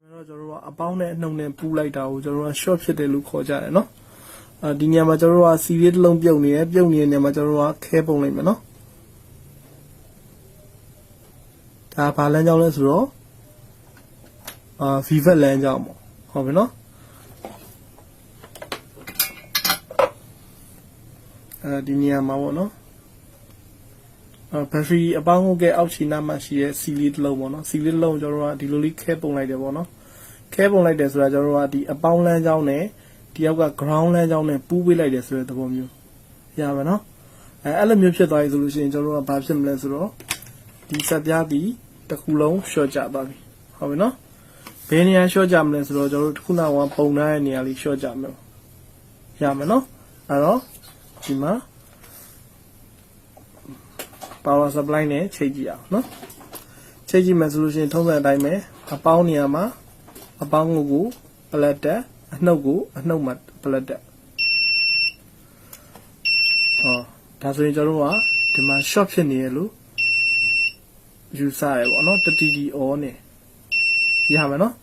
ကျွန်တော်တို့ကအပေါင်းနဲ့အနှုံနဲ့ပူးလိုက်တာကိုကျွန်တော်တို့က short ဖြစ်တယ်လို့ခေါ်ကြတယ်နော်ဒီနေရာမှာကျွန်တော်တို့က series တစ်လုံးပြုတ်နေတယ်ပြုတ်နေတဲ့နေရာမှာကျွန်တော်တို့ကခဲပုံလိုက်မယ်နော်ဒါဘာလမ်းကြောင်းလဲဆိုတော့vivat လမ်းကြောင်းပေါ့ဟုတ်ပြီနော်ဒီနေရာမှာပေါ့နော်battery အပေါင်းဟုတ်ကဲ့အောက်ခြေနားမှာရှိတဲ့ series တစ်လုံးပေါ့နော် series တစ်လုံးကျွန်တော်တို့ကဒီလိုလေးခဲပုံလိုက်တယ်ပေါ့နော်ခဲပုံလိုက်တယ်ဆိုတာကျွန်တော်တို့ကဒီအပေါင်းလမ်းကြောင်းနဲ့ဒီအောက်က ground လမ်းကြောင်းနဲ့ပူးပေးလိုက်တယ်ဆိုတဲ့သဘောမျိုးရပါနော်အဲ့လိုမျိုးဖြစ်သွားပြီဆိုလို့ရှိရင်ကျွန်တော်တို့ကဘာဖြစ်မလဲဆိုတော့ဒီဆက်ပြားပြီးတစ်ခုလုံး short ကျသွားပြီဟုတ်ပြီနော်ဘယ်နေရာ short ကြမလဲဆိုတော့ကျွန်တော်တို့ခုနကပုံထားတဲ့နေရာလေး short ကြမယ်ရမယ်နော်အဲ့တော့ဒီမှာ power supply နဲ့ချိန်ကြည့်အောင်နော်ချိန်ကြည့်မယ်ဆိုလို့ရှိရင်ထုံးစံအတိုင်းပဲအပေါင်းနေရာမှာအပေါင်းကိုပလက်တက်အနှုတ်ကိုအနှုတ်မှာပလက်တက်ဒါဆိုရင်ကျွန်တော်တို့ကဒီမှာ short ဖြစ်နေရလို့ယူဆရပေါ့နော်တတီတီ on နေရမယ်နော်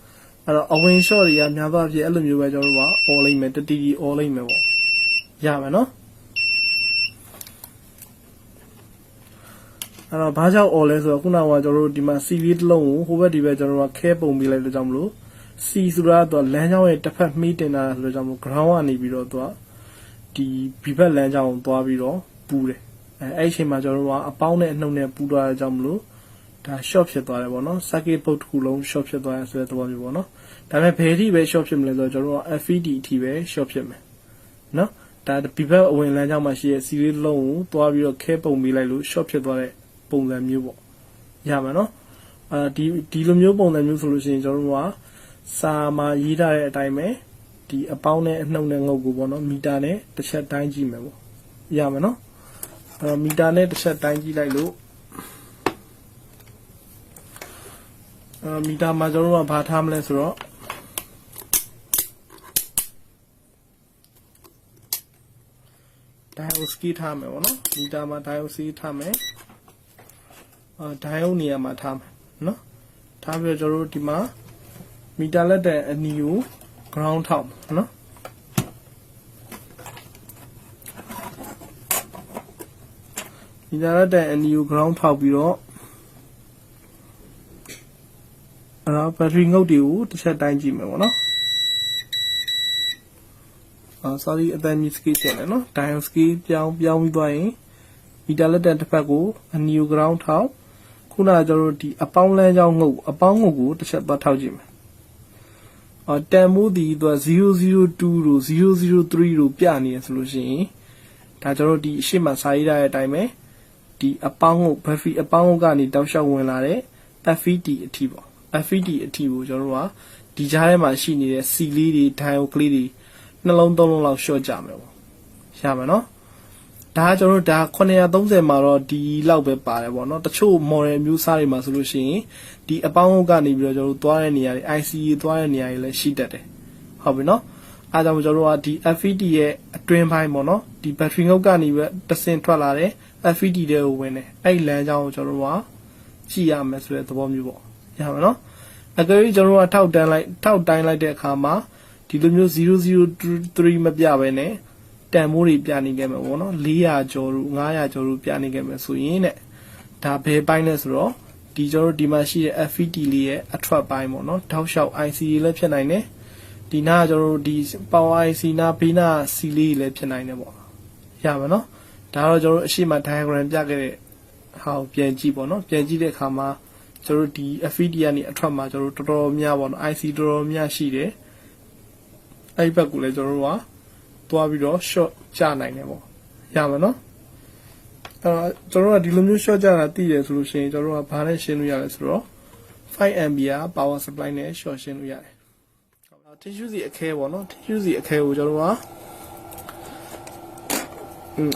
အဲ့တော့အဝင် short တွေကများသောအားဖြင့်အဲ့လိုမျိုးပဲကျွန်တော်တို့က on လိုက်မယ်တတီတီ on လိုက်မယ်ပေါ့ရမယ်နော်အဲ့တော့ဘာကြောင့် on လဲဆိုတော့ခုနကကျွန်တော်တို့ဒီမှာ series တစ်လုံးကိုဟိုဘက်ဒီဘက်ကျွန်တော်တို့ကခဲပုံပေးလိုက်လို့ကြောင့်မလို့C ဆိုတာတော့လမ်းကြောင်းရဲ့တစ်ဖက်မှီးတင်တာဆိုတော့ကြောင့်မို့ ground ကနေပြီးတော့သူကဒီ B ဘက်လမ်းကြောင်းကိုသွားပြီးတော့ပူတယ်အဲ့အချိန်မှာကျွန်တော်တို့ကအပေါင်းနဲ့အနှုတ်နဲ့ပူသွားတဲ့ကြောင့်မလို့ဒါ short ဖြစ်သွားတယ်ပေါ့နော် circuit board တစ်ခုလုံး short ဖြစ်သွားတယ်ဆိုတဲ့သဘောမျိုးပေါ့နော်ဒါပေမဲ့ဘယ်အထိပဲ short ဖြစ်မလဲဆိုတော့ကျွန်တော်တို့က FED အထိပဲ short ဖြစ်မယ်နော်ဒါ B ဘက်အဝင်လမ်းကြောင်းမှာရှိတဲ့ series လုံးကိုသွားပြီးတော့ခဲပုံပေးလိုက်လို့ short ဖြစ်သွားတဲ့ပုံစံမျိုးပေါ့ရမှာနော်ဒီလိုမျိုးပုံစံမျိုးဆိုလို့ရှိရင်ကျွန်တော်တို့ကစာမှာရေးထားတဲ့အတိုင်းပဲဒီအပေါင်းနဲ့အနှုတ်နဲ့ငုတ်ကိုပေါ့နော်မီတာနဲ့တစ်ချက်တိုင်းကြည့်မယ်ပေါ့ရမယ်နော်မီတာနဲ့တစ်ချက်တိုင်းကြည့်လိုက်လို့မီတာမှာကျွန်တော်တို့ကဘာထားမလဲဆိုတော့diode ski ထားမယ်ပေါ့နော်မီတာမှာ diode ski ထားမယ်diode နေရာမှာထားမယ်နော်ထားပြီးတော့ကျွန်တော်တို့ဒီမှာမီတာလက်တဲ့အနီကို ground ထောက်နော်မီတာလက်တဲ့အနီကို ground ထောက်ပြီးတော့battery ငုတ်တွေကိုတစ်ချက်တိုင်းကြည့်မယ်ပေါ့နော်sorry အတန်ကြီး scale ချက်တယ်နော် diode scale ပြောင်းပြီးသွားရင်မီတာလက်တဲ့တစ်ဖက်ကိုအနီကို ground ထောက်ခုနကကျွန်တော်တို့ဒီအပေါင်းလမ်းကြောင်းငုတ်အပေါင်းငုတ်ကိုတစ်ချက်သွားထောက်ကြည့်မယ်တန်မိုးဒီသူက002တို့003တို့ပြနေရဆိုလို့ရှိရင်ဒါကျွန်တော်တို့ဒီအရှိမစာရေးထားတဲ့အတိုင်းပဲဒီအပေါင်းငုတ် battery အပေါင်းငုတ်ကနေတောက်လျှောက်ဝင်လာတဲ့ FED အထိပေါ့ FED အထိကိုကျွန်တော်တို့ကဒီကြားထဲမှာရှိနေတဲ့ C လေးတွေ diode ကလေးတွေနှလုံးသုံးလုံးလောက် short ကြမယ်ပေါ့ရမယ်နော်ဒါကကျွန်တော်တို့ဒါ930မှာတော့ဒီလောက်ပဲပါတယ်ပေါ့နော်တချို့ model မျိုးစားတွေမှာဆိုလို့ရှိရင်ဒီအပေါင်းအုပ်ကနေပြီးတော့ကျွန်တော်တို့သွားတဲ့နေရာတွေ IC သွားတဲ့နေရာတွေလည်းရှိတတ်တယ်ဟုတ်ပြီနော်အားကြောင့်ကျွန်တော်တို့ကဒီ FED ရဲ့အတွင်းပိုင်းပေါ့နော်ဒီ battery ငုတ်ကနေပဲတဆင့်ထွက်လာတဲ့ FED တွေကိုဝင်တယ်အဲ့လမ်းကြောင်းကိုကျွန်တော်တို့ကကြည့်ရမယ်ဆိုတဲ့သဘောမျိုးပေါ့ရပါနော်အကြိမ်ကျွန်တော်တို့ကထောက်တိုင်းလိုက်တဲ့အခါမှာဒီလိုမျိုး003မပြဘဲနဲ့တန်မိုးတွေပြနေခဲ့မယ်ပေါ့နော်400ကျော်တို့500ကျော်တို့ပြနေခဲ့မယ်ဆိုရင်တဲ့ဒါဘယ်ပိုင်းလဲဆိုတော့ဒီကျွန်တော်ဒီမှာရှိတဲ့ FED လေးရဲ့အထွက်ပိုင်းပေါ့နော်ထောက်လျှောက် IC လည်းဖြစ်နိုင်တယ်ဒီနာကကျွန်တော်တို့ဒီ power IC နာဘေးနာ C လေးလည်းဖြစ်နိုင်တယ်ပေါ့ရပါနော်ဒါတော့ကျွန်တော်တို့အရှိမ diagram ပြခဲ့တဲ့ဟာကိုပြန်ကြည့်ပေါ့နော်ပြန်ကြည့်တဲ့အခါမှာကျွန်တော်တို့ဒီ FED ကနေအထွက်မှာကျွန်တော်တို့တော်တော်များပေါ့နော် IC တော်တော်များရှိတယ်အဲ့ဘက်ကိုလည်းကျွန်တော်တို့ကသွားပြီးတော့ short ချနိုင်တယ်ပေါ့ရမှာနော်ကျွန်တော်တို့ကဒီလိုမျိုး short ချတာသိတယ်ဆိုလို့ရှိရင်ကျွန်တော်တို့ကဘာနဲ့ရှင်းလို့ရလဲဆိုတော့5 ampere power supply နဲ့ short ရှင်းလို့ရတယ်tissue စီအခဲပေါ့နော် tissue စီအခဲကိုကျွန်တော်တို့က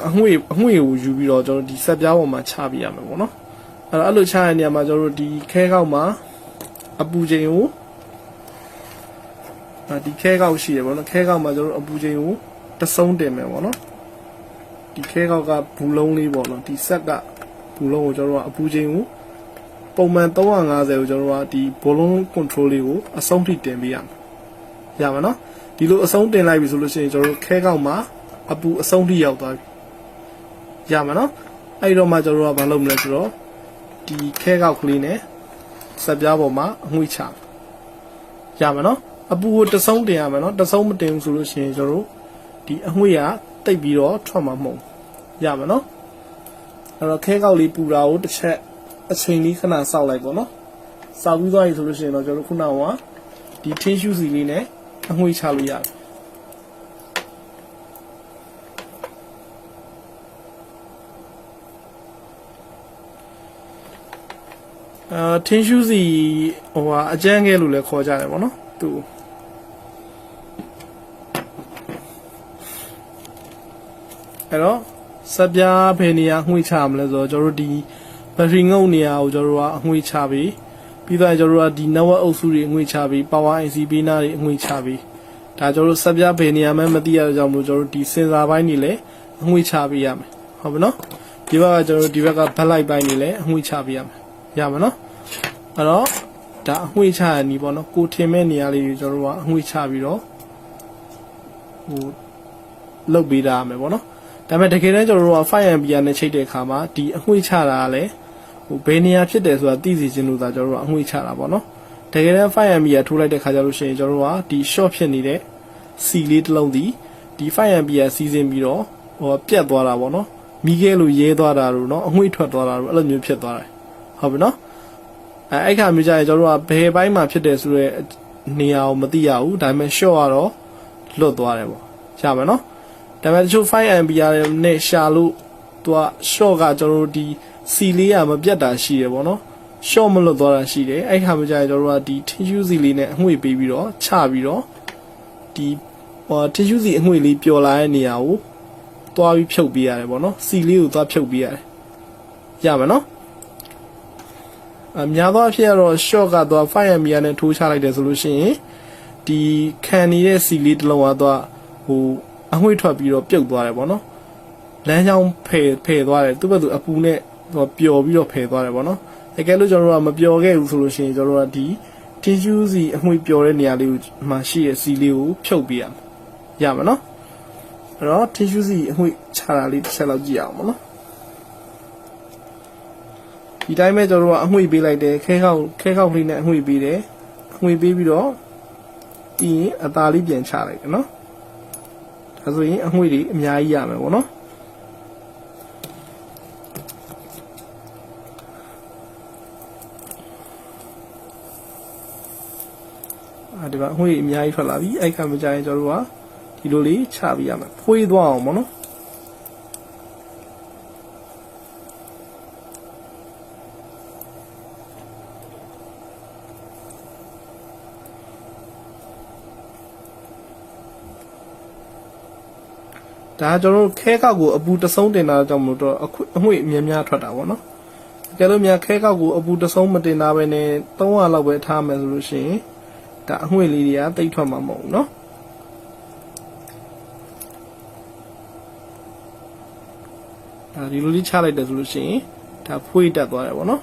အငွေ့ကိုယူပြီးတော့ကျွန်တော်ဒီဆက်ပြားပေါ်မှာချပြရမယ်ပေါ့နော်အဲ့လိုချရတဲ့နေရာမှာကျွန်တော်တို့ဒီခဲကောက်မှာအပူချိန်ကိုဒီခဲကောက်ရှိရပေါ့နော်ခဲကောက်မှာကျွန်တော်တို့အပူချိန်ကိုတဆုံးတင်မယ်ပေါ့နော်ဒီခဲကောက်ကဘူးလုံးလေးပေါ့နော်ဒီဆက်ကဘူးလုံးကိုကျွန်တော်တို့ကအပူချိန်ကို ပုံမှန်350ကိုကျွန်တော်တို့ကဒီဘောလုံး control လေးကိုအဆုံးထိတင်ပေးရမယ်ရမှာနော်ဒီလိုအဆုံးတင်လိုက်ပြီဆိုလို့ရှိရင်ကျွန်တော်တို့ခဲကောက်မှာအပူအဆုံးထိရောက်သွားပြီရမှာနော်အဲ့တော့မှကျွန်တော်တို့ကဘာလုပ်မလဲဆိုတော့ဒီခဲကောက်ကလေးနဲ့ဆက်ပြားပေါ်မှာအငွေ့ချရမှာနော်အပူကိုတဆုံးတင်ရမယ်နော်တဆုံးမတင်ဘူးဆိုလို့ရှိရင်ကျွန်တော်တို့ဒီအငွေ့ကတိတ်ပြီးတော့ထွက်မှာမဟုတ်ရမှာနော်အဲ့တော့ခဲကောက်လေးပူတာကိုတစ်ချက်အချိန်လေးခဏစောက်လိုက်ပေါ့နော်စောက်ပြီးသွားပြီဆိုလို့ရှိရင်တော့ကျွန်တော်တို့ခုနကဒီထင်းရှူးစီလေးနဲ့အငွေ့ချလို့ရတယ်ထင်းရှူးစီအကျန်းငယ်လို့လည်းခေါ်ကြတယ်ပေါ့နော်သူအဲ့တော့စပြားဘယ်နေရာငွေ့ချမလဲဆိုတော့ကျွန်တော်တို့ဒီဘက်ထရီငုတ်နေရာကိုကျွန်တော်တို့ကအငွေ့ချပြီးတော့ကျွန်တော်တို့ကဒီ network အုပ်စုတွေအငွေ့ချပြီး power IC ပေးနာတွေအငွေ့ချပြီးဒါကျွန်တော်တို့စပြားဘယ်နေရာမှမသိရတဲ့ကြောင့်မို့ကျွန်တော်တို့ဒီစင်ဆာပိုင်းတွေလည်းအငွေ့ချပေးရမယ်ဟုတ်ပြီနော်ဒီဘက်ကကျွန်တော်တို့ဒီဘက်ကဘက်လိုက်ပိုင်းတွေလည်းအငွေ့ချပေးရမယ်ရမယ်နော်အဲ့တော့ဒါအငွေ့ချရနီးပေါ့နော်ကိုထင်မဲ့နေရာလေးတွေကျွန်တော်တို့ကအငွေ့ချပြီးတော့လုတ်ပေးတာရမယ်ပေါ့နော်ဒါပေမဲ့တကယ်တမ်းကျွန်တော်တို့က 5A နဲ့ချိတ်တဲ့အခါမှာဒီအငွေ့ချတာကလည်းဘယ်နေရာဖြစ်တယ်ဆိုတာသိစီခြင်းလို့သာကျွန်တော်တို့ကအငွေ့ချတာပေါ့နော်တကယ်တမ်း 5A ထိုးလိုက်တဲ့ခါကျလို့ရှိရင်ကျွန်တော်တို့ကဒီ short ဖြစ်နေတဲ့ C လေးတစ်လုံးဒီ 5A စီးစင်းပြီးတော့ပြတ်သွားတာပေါ့နော်မိခဲလို့ရဲသွားတာလို့နော်အငွေ့ထွက်သွားတာလို့အဲ့လိုမျိုးဖြစ်သွားတယ်ဟုတ်ပြီနော်အဲ့ခါမျိုးကြရင်ကျွန်တော်တို့ကဘယ်ပိုင်းမှာဖြစ်တယ်ဆိုတော့နေရာကိုမသိရဘူးဒါပေမဲ့ short ကတော့လွတ်သွားတယ်ပေါ့ရပါနော်ဒါပေမဲ့တချို့ 5A နဲ့ရှာလို့သူက short ကကျွန်တော်တို့ဒီ C လေးကမပြတ်တာရှိတယ်ပေါ့နော် short မလွတ်သွားတာရှိတယ်အဲ့ခါမျိုးကြရင်ကျွန်တော်တို့ကဒီ tissue စီလေးနဲ့အငွေ့ပေးပြီးတော့ချပြီးတော့ဒီ tissue စီအငွေ့လေးပျော်လာတဲ့နေရာကိုသွားပြီးဖြုတ်ပေးရတယ်ပေါ့နော် C လေးကိုသွားဖြုတ်ပေးရတယ်ရပါနော်များသောအားဖြင့်ကတော့ short ကတော့ 5A နဲ့ထိုးချလိုက်တယ်ဆိုလို့ရှိရင်ဒီခံနေတဲ့ C လေးတစ်လုံးကတော့အငွေ့ထွက်ပြီးတော့ပြုတ်သွားတယ်ပေါ့နော်လမ်းကြောင်းဖယ်သွားတယ်သူ့ဘက်သူအပူနဲ့ပျော်ပြီးတော့ဖယ်သွားတယ်ပေါ့နော်တကယ်လို့ကျွန်တော်တို့ကမပျော်ခဲ့ဘူးဆိုလို့ရှိရင်ကျွန်တော်တို့ကဒီ tissue စီအငွေ့ပျော်တဲ့နေရာလေးကိုမှရှိတဲ့ C လေးကိုဖြုတ်ပေးရမှာနော်အဲ့တော့ tissue စီအငွေ့ချတာလေးတစ်ချက်လောက်ကြည့်အောင်ပေါ့နော်ဒီတိုင်းပဲကျွန်တော်တို့ကအငွေ့ပေးလိုက်တယ်ခဲခောက်ကလေးနဲ့အငွေ့ပေးတယ်အငွေ့ပေးပြီးတော့ပြီးရင်အသားလေးပြန်ချလိုက်တယ်နော်ဒါဆိုရင်အငွေ့တွေအများကြီးရမယ်ပေါ့နော်ဒီမှာအငွေ့အများကြီးထွက်လာပြီအဲ့ခါမှကြာရင်ကျွန်တော်တို့ကဒီလိုလေးချပြရမယ်ဖွေးသွားအောင်ပေါ့နော်ဒါကျွန်တော်တို့ခဲကောက်ကိုအပူတဆုံးတင်တာကြောင့်မလို့တော့အငွေ့များများထွက်တာပေါ့နော်ကြလို့များခဲကောက်ကိုအပူတဆုံးမတင်တာပဲနဲ့300လောက်ပဲထားမယ်ဆိုလို့ရှိရင်ဒါအငွေ့လေးတွေကတိတ်ထွက်မှာမဟုတ်ဘူးနော်ဒါဒီလိုလေးချလိုက်တယ်ဆိုလို့ရှိရင်ဒါဖွေးတက်သွားတယ်ပေါ့နော်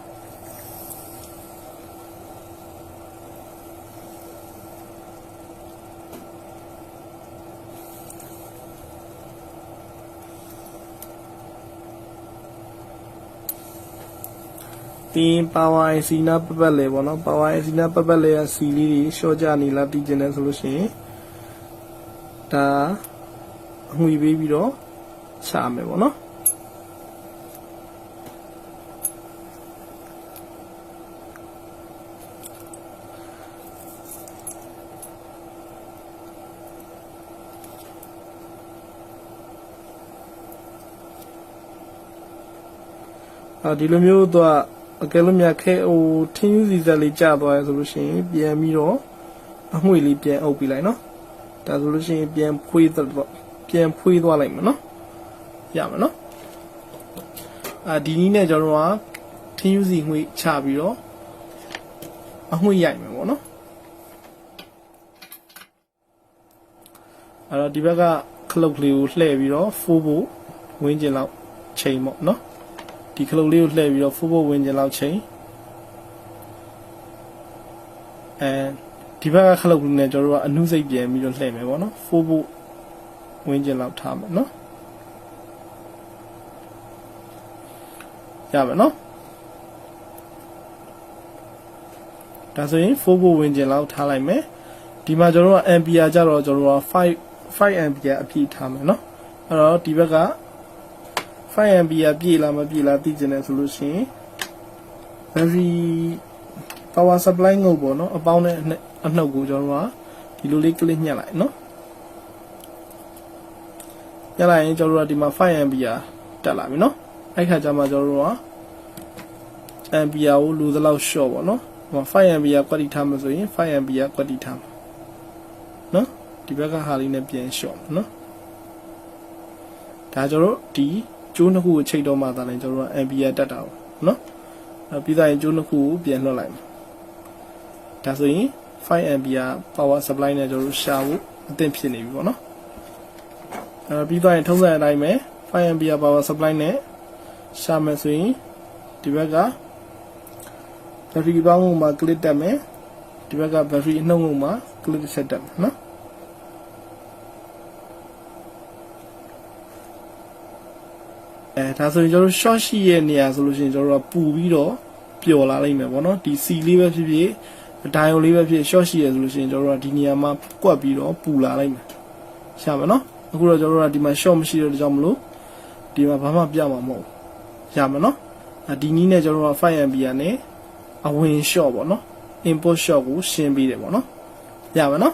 ဒီ power IC နာပတ်လေပေါ့နော် power IC နာပတ်လေက C လေးတွေရှော့ကြနေလားတည်ကျင်တယ်ဆိုလို့ရှိရင်ဒါအငွေပေးပြီးတော့ချမယ်ပေါ့နော်ဒီလိုမျိုးတော့အကယ်လို့များခဲထင်းယူစီစက်လေးကျသွားရဆိုလို့ရှိရင်ပြန်ပြီးတော့အငွေ့လေးပြန်အုပ်ပြလိုက်နော်ဒါဆိုလို့ရှိရင်ပြန်ဖွေးသွားလိုက်မယ်နော်ရမယ်နော်ဒီနည်းနဲ့ကျွန်တော်တို့ကထင်းယူစီငွေ့ချပြီးတော့အငွေ့ရိုက်မယ်ပေါ့နော်အဲ့တော့ဒီဘက်ကခလုတ်ကလေးကိုလှည့်ပြီးတော့ဖိုးဖို့ဝင်းကျင်လောက်ချိန်ပေါ့နော်ဒီခလုတ်လေးကိုလှည့်ပြီးတော့ဖိုးဖို့ဝင်းကျင်လောက်ချိန် ဒီဘက်ကခလုတ်လေးနဲ့ကျွန်တော်တို့ကအနုစိတ်ပြန်ပြီးတော့လှည့်မယ်ပေါ့နော်4 volt ဝင်းကျင်လောက်ထားမယ်နော်ရမယ်နော်ဒါဆိုရင်4 volt ဝင်းကျင်လောက်ထားလိုက်မယ်ဒီမှာကျွန်တော်တို့က ampere ကြတော့ကျွန်တော်တို့က5 ampere အပြည့်ထားမယ်နော်အဲ့တော့ဒီဘက်က5 ampere ပြည့်လားမပြည့်လားသိချင်တယ်ဆိုလို့ရှိရင် battery power supply ငုတ်ပေါ့နော်အပေါင်းနဲ့အနှုတ်ကိုကျွန်တော်တို့ကဒီလိုလေး click ညှက်လိုက်နော်ညှက်လိုက်ရင်ကျွန်တော်တို့ကဒီမှာ5 ampere တက်လာပြီနော်အဲ့ခါကျမှကျွန်တော်တို့က ampere ကိုလိုသလောက် short ပေါ့နော်5 ampere ကွက်တီထားမှဆိုရင်5 ampere ကွက်တီထားမှာနော်ဒီဘက်ကဟာလေးနဲ့ပြန် short နော်ဒါကျွန်တော်တို့ဒီကျိုးနှစ်ခုကိုချိန်တော့မှသာလဲကျွန်တော်တို့က ampere တက်တာပေါ့နော်ပြီးသားရင်ကျိုးနှစ်ခုကိုပြန်လွှတ်လိုက်မှာဒါဆိုရင်5 ampere power supply နဲ့ကျွန်တော်တို့ရှာဖို့အသင့်ဖြစ်နေပြီပေါ့နော်ပြီးသားရင်ထုံးစံအတိုင်းပဲ5 ampere power supply နဲ့ရှာမယ်ဆိုရင်ဒီဘက်က battery ပေါင်းကိုမှ click တက်မယ်ဒီဘက်က battery အနှုတ်ကိုမှ click ဆက်တက်မယ်နော်ဒါဆိုရင်ကျွန်တော်တို့ short ရှိရဲ့နေရာဆိုလို့ရှိရင်ကျွန်တော်တို့ကပူပြီးတော့ပျော်လာလိမ့်မယ်ပေါ့နော်ဒီ C လေးပဲဖြစ်ဖြစ်ဒိုင်ယိုလေးပဲဖြစ် short ရှိရဆိုလို့ရှိရင်ကျွန်တော်တို့ကဒီနေရာမှာကွက်ပြီးတော့ပူလာလိမ့်မယ်ရှာမယ်နော်အခုတော့ကျွန်တော်တို့ကဒီမှာ short မရှိတဲ့ကြောင့်မလို့ဒီမှာဘာမှပြမှာမဟုတ်ရမယ်နော်ဒီနည်းနဲ့ကျွန်တော်တို့က5 ampere နဲ့အဝင် short ပေါ့နော် input short ကိုရှင်းပေးတယ်ပေါ့နော်ရမယ်နော်